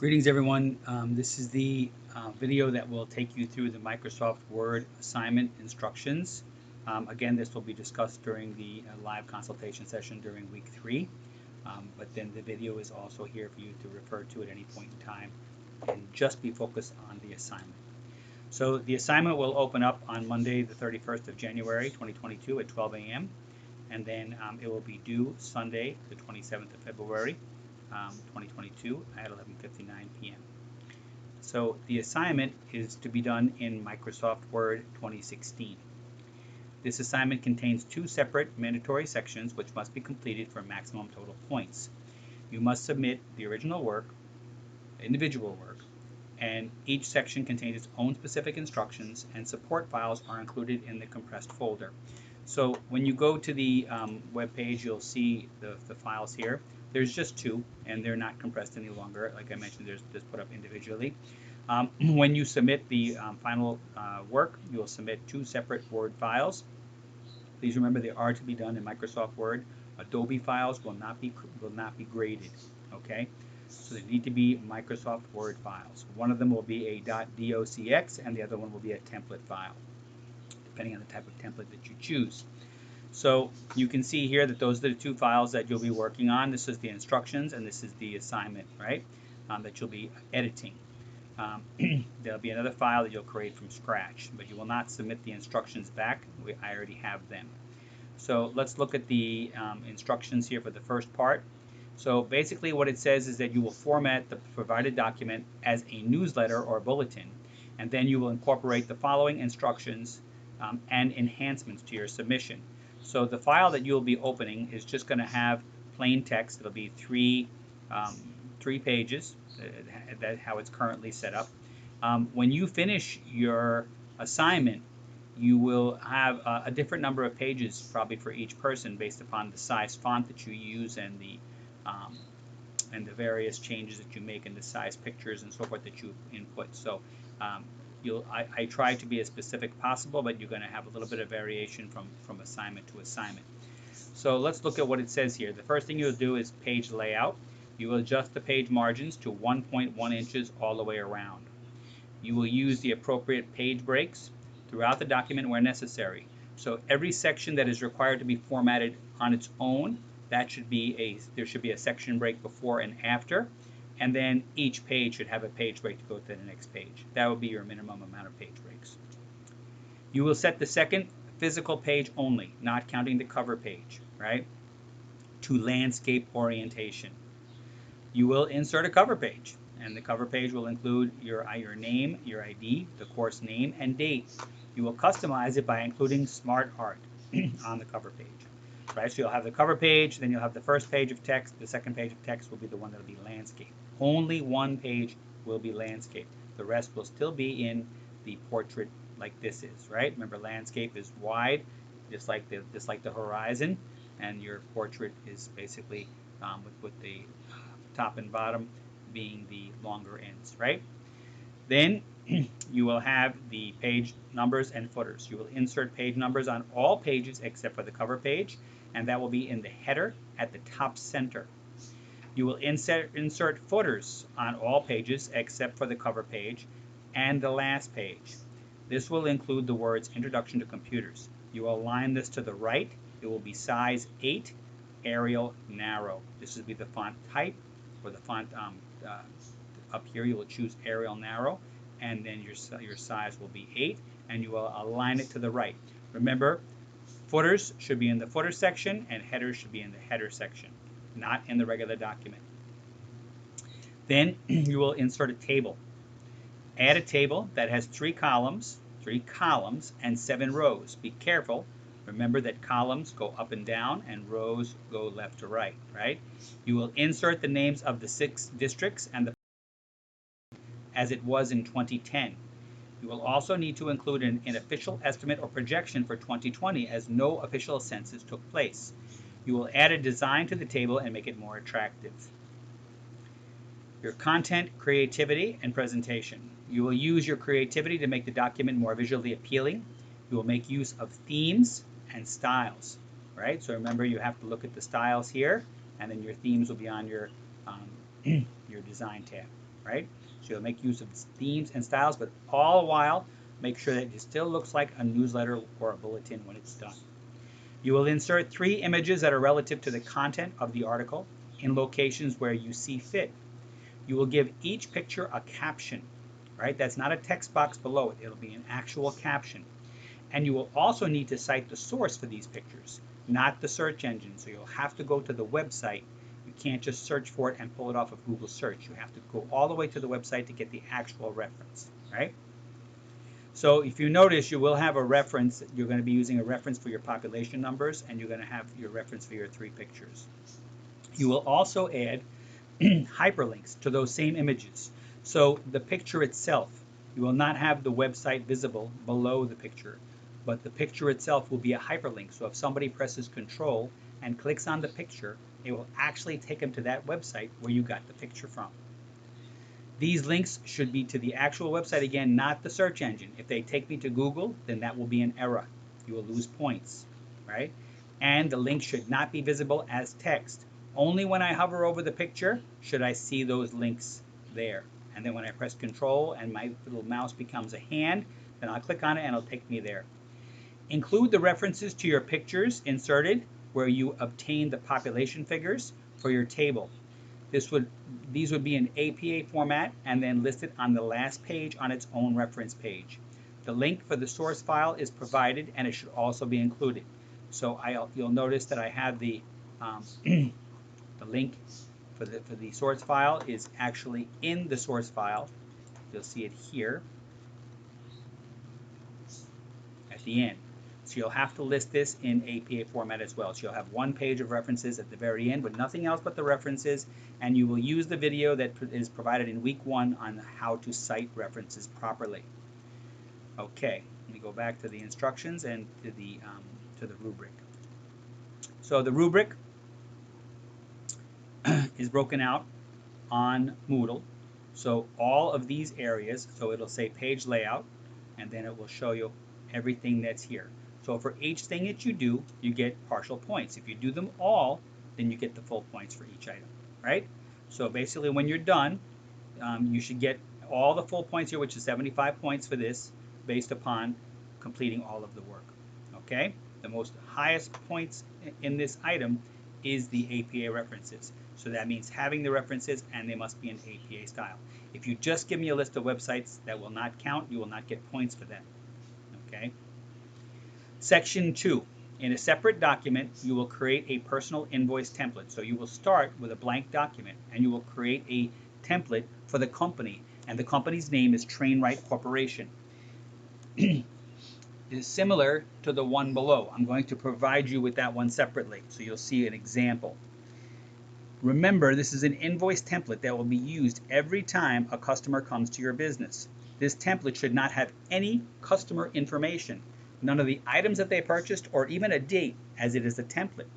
Greetings everyone. This is the video that will take you through the Microsoft Word assignment instructions. Again, this will be discussed during the live consultation session during week 3, but then the video is also here for you to refer to at any point in time and just be focused on the assignment. So the assignment will open up on Monday the 31st of January 2022 at 12 a.m. and then it will be due Sunday the 27th of February 2022 at 11:59 p.m. So the assignment is to be done in Microsoft Word 2016. This assignment contains 2 separate mandatory sections which must be completed for maximum total points. You must submit the original work, individual work, and each section contains its own specific instructions, and support files are included in the compressed folder. So when you go to the web page, you'll see the files here. There's just 2, and they're not compressed any longer. Like I mentioned, there's just put up individually. When you submit the final work, you'll submit 2 separate Word files. Please remember they are to be done in Microsoft Word. Adobe files will not be graded. Okay, so they need to be Microsoft Word files. One of them will be a .docx, and the other one will be a template file, depending on the type of template that you choose. So you can see here that those are the 2 files that you'll be working on. This is the instructions and this is the assignment, right, that you'll be editing. There'll be another file that you'll create from scratch, but you will not submit the instructions back. I already have them. So let's look at the instructions here for the first part. So basically what it says is that you will format the provided document as a newsletter or bulletin, and then you will incorporate the following instructions and enhancements to your submission. So the file that you'll be opening is just going to have plain text. It'll be 3 pages. That's how it's currently set up. When you finish your assignment, you will have a different number of pages probably for each person based upon the size font that you use and the various changes that you make in the size pictures and so forth that you input. So I try to be as specific possible, but you're going to have a little bit of variation from assignment to assignment. So let's look at what it says here. The first thing you'll do is page layout. You will adjust the page margins to 1.1 inches all the way around. You will use the appropriate page breaks throughout the document where necessary. So every section that is required to be formatted on its own, there should be a section break before and after. And then each page should have a page break to go to the next page. That will be your minimum amount of page breaks. You will set the second physical page only, not counting the cover page, right, to landscape orientation. You will insert a cover page, and the cover page will include your name, your ID, the course name, and date. You will customize it by including smart art on the cover page. Right, so you'll have the cover page, then you'll have the first page of text. The second page of text will be the one that will be landscape. Only one page will be landscape. The rest will still be in the portrait like this is, right? Remember, landscape is wide, just like the horizon, and your portrait is basically with the top and bottom being the longer ends, right? Then you will have the page numbers and footers. You will insert page numbers on all pages except for the cover page, and that will be in the header at the top center. You will insert footers on all pages except for the cover page and the last page. This will include the words Introduction to Computers. You will align this to the right. It will be size 8, Arial narrow. This will be the font type, or the font up here. You will choose Arial narrow, and then your size will be 8, and you will align it to the right. Remember, footers should be in the footer section and headers should be in the header section, not in the regular document. Then you will insert a table. Add a table that has 3 columns and 7 rows. Be careful. Remember that columns go up and down and rows go left to right, right? You will insert the names of the 6 districts and as it was in 2010. You will also need to include an official estimate or projection for 2020 as no official census took place. You will add a design to the table and make it more attractive. Your content, creativity, and presentation. You will use your creativity to make the document more visually appealing. You will make use of themes and styles, right? So remember, you have to look at the styles here, and then your themes will be on your design tab. right? So you'll make use of themes and styles, but all while make sure that it still looks like a newsletter or a bulletin when it's done. You will insert 3 images that are relative to the content of the article in locations where you see fit. You will give each picture a caption, right? That's not a text box below it. It'll be an actual caption. And you will also need to cite the source for these pictures, not the search engine. So you'll have to go to the website. You can't just search for it and pull it off of Google search. You have to go all the way to the website to get the actual reference, right? So if you notice, you will have a reference. You're going to be using a reference for your population numbers, and you're going to have your reference for your 3 pictures. You will also add hyperlinks to those same images. So the picture itself, you will not have the website visible below the picture, but the picture itself will be a hyperlink. So if somebody presses Control and clicks on the picture, it will actually take them to that website where you got the picture from. These links should be to the actual website again, not the search engine. If they take me to Google, then that will be an error. You will lose points, right? And the link should not be visible as text. Only when I hover over the picture should I see those links there. And then when I press Control and my little mouse becomes a hand, then I'll click on it and it'll take me there. Include the references to your pictures inserted where you obtain the population figures for your table. These would be in APA format and then listed on the last page on its own reference page. The link for the source file is provided and it should also be included. So you'll notice that I have the the link for the source file is actually in the source file. You'll see it here at the end. So you'll have to list this in APA format as well. So you'll have 1 page of references at the very end with nothing else but the references, and you will use the video that is provided in week 1 on how to cite references properly. Okay, let me go back to the instructions and to the rubric. So the rubric is broken out on Moodle. So all of these areas, so it'll say page layout, and then it will show you everything that's here. So for each thing that you do, you get partial points. If you do them all, then you get the full points for each item, right? So basically when you're done, you should get all the full points here, which is 75 points for this, based upon completing all of the work, okay? The most highest points in this item is the APA references. So that means having the references, and they must be in APA style. If you just give me a list of websites, that will not count. You will not get points for them, okay? Section 2. In a separate document, you will create a personal invoice template. So you will start with a blank document, and you will create a template for the company, and the company's name is Trainwright Corporation. It is similar to the one below. I'm going to provide you with that one separately, so you'll see an example. Remember, this is an invoice template that will be used every time a customer comes to your business. This template should not have any customer information, none of the items that they purchased, or even a date, as it is a template.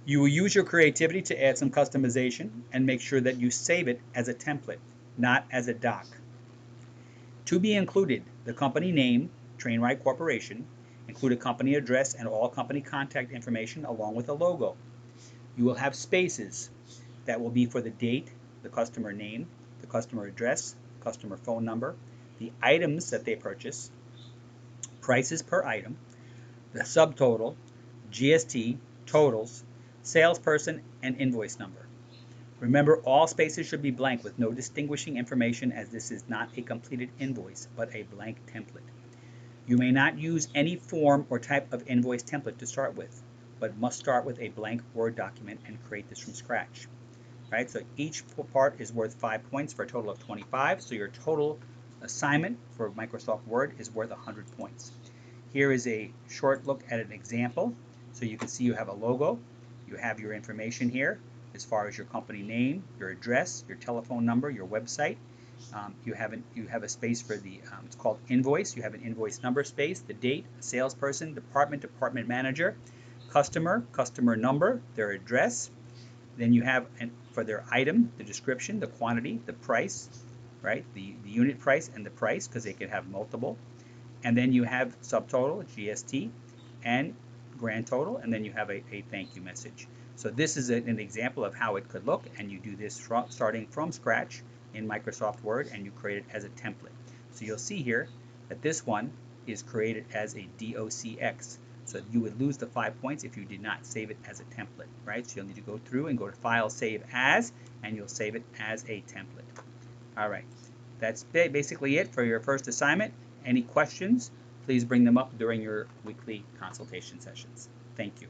You will use your creativity to add some customization and make sure that you save it as a template, not as a doc. To be included, the company name, Trainwright Corporation, include a company address and all company contact information along with a logo. You will have spaces that will be for the date, the customer name, the customer address, customer phone number, the items that they purchase, prices per item, the subtotal, GST, totals, salesperson, and invoice number. Remember, all spaces should be blank with no distinguishing information, as this is not a completed invoice, but a blank template. You may not use any form or type of invoice template to start with, but must start with a blank Word document and create this from scratch. Right? So each part is worth 5 points for a total of 25. So your total assignment for Microsoft Word is worth 100 points. Here is a short look at an example. So you can see you have a logo, you have your information here as far as your company name, your address, your telephone number, your website. You have a space for the, it's called invoice. You have an invoice number space, the date, salesperson, department manager, customer number, their address. Then you have for their item, the description, the quantity, the price, right? The unit price and the price, because they could have multiple. And then you have subtotal, GST, and grand total, and then you have a thank you message. So this is an example of how it could look, and you do this starting from scratch in Microsoft Word and you create it as a template. So you'll see here that this one is created as a docx. So you would lose the 5 points if you did not save it as a template, right? So you'll need to go through and go to File, Save As, and you'll save it as a template. All right, that's basically it for your first assignment. Any questions, please bring them up during your weekly consultation sessions. Thank you.